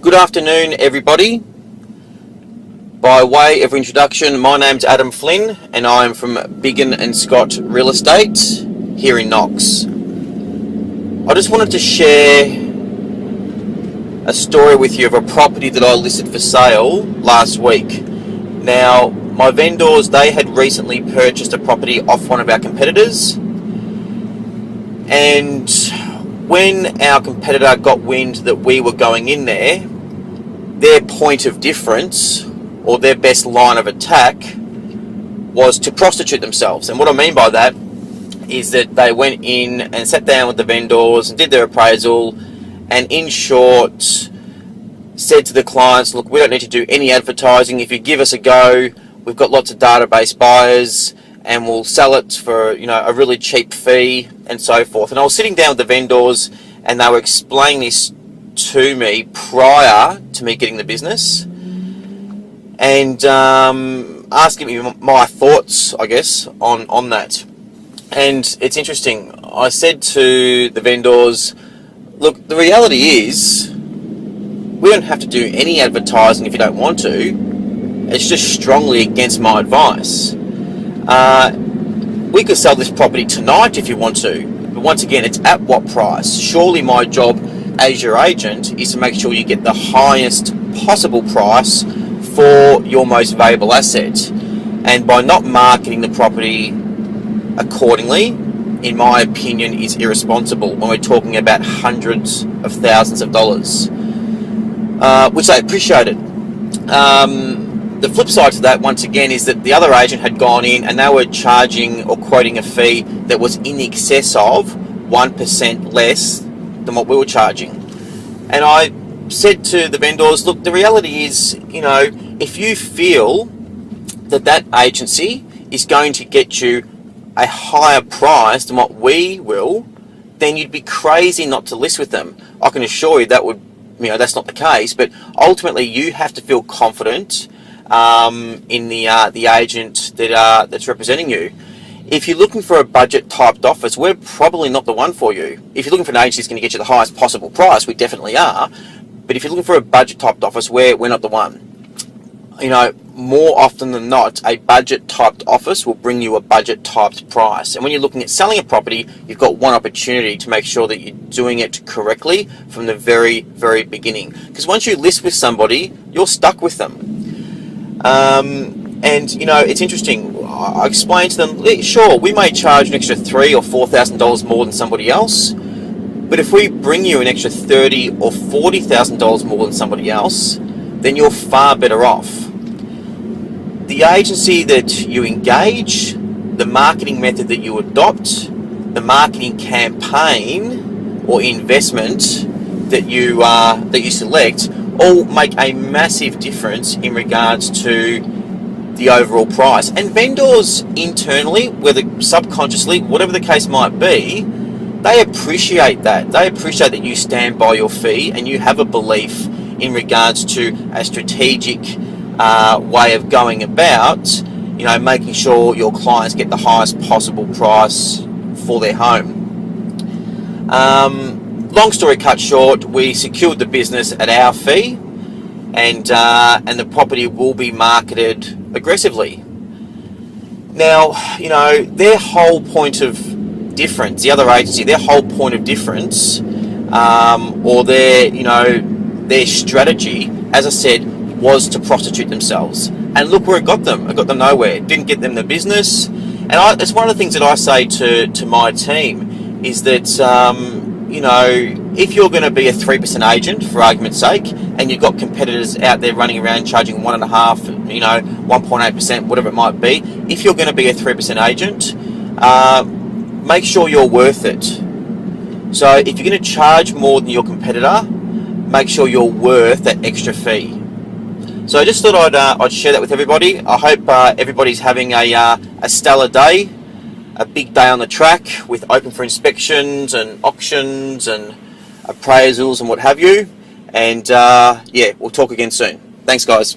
Good afternoon, everybody. By way of introduction, my name's Adam Flynn and I am from Biggin and Scott Real Estate here in Knox. I just wanted to share a story with you of a property that I listed for sale last week. Now, my vendors, they had recently purchased a property off one of our competitors, and when our competitor got wind that we were going in there, their point of difference or their best line of attack was to prostitute themselves. And what I mean by that is that they went in and sat down with the vendors and did their appraisal, and in short said to the clients, look, we don't need to do any advertising. If you give us a go, we've got lots of database buyers and we'll sell it for a really cheap fee and so forth. And I was sitting down with the vendors and they were explaining this to me prior to me getting the business, and asking me my thoughts, I guess, on that. And it's interesting. I said to the vendors, look, the reality is we don't have to do any advertising if you don't want to. It's just strongly against my advice. We could sell this property tonight if you want to, but once again, it's at what price? Surely my job as your agent is to make sure you get the highest possible price for your most valuable asset. And by not marketing the property accordingly, in my opinion, is irresponsible when we're talking about hundreds of thousands of dollars, which I appreciated. The flip side to that, once again, is that the other agent had gone in and they were charging or quoting a fee that was in excess of 1% less than what we were charging. And I said to the vendors, look, the reality is, if you feel that agency is going to get you a higher price than what we will, then you'd be crazy not to list with them. I can assure you that's not the case, but ultimately you have to feel confident in the agent that's representing you. If you're looking for a budget-typed office, we're probably not the one for you. If you're looking for an agency that's going to get you the highest possible price, we definitely are. But if you're looking for a budget-typed office, we're not the one. More often than not, a budget-typed office will bring you a budget-typed price. And when you're looking at selling a property, you've got one opportunity to make sure that you're doing it correctly from the very, very beginning. Because once you list with somebody, you're stuck with them. It's interesting. I explained to them, sure, we may charge an extra $3,000 or $4,000 more than somebody else, but if we bring you an extra $30,000 or $40,000 more than somebody else, then you're far better off. The agency that you engage, the marketing method that you adopt, the marketing campaign or investment that you select, all make a massive difference in regards to the overall price. And vendors internally, whether subconsciously, whatever the case might be, they appreciate that. They appreciate that you stand by your fee and you have a belief in regards to a strategic way of going about, making sure your clients get the highest possible price for their home. Long story cut short, we secured the business at our fee, and the property will be marketed aggressively. Now, their whole point of difference, the other agency, their whole point of difference, or their strategy, as I said, was to prostitute themselves. And look where it got them. It got them nowhere. It didn't get them the business. And it's one of the things that I say to my team is that, if you're going to be a 3% agent, for argument's sake, and you've got competitors out there running around charging 1.5%, 1.8%, whatever it might be, if you're going to be a 3% agent, make sure you're worth it. So if you're going to charge more than your competitor, make sure you're worth that extra fee. So I just thought I'd share that with everybody. I hope everybody's having a stellar day, a big day on the track with open for inspections and auctions and appraisals and what have you. And we'll talk again soon. Thanks, guys.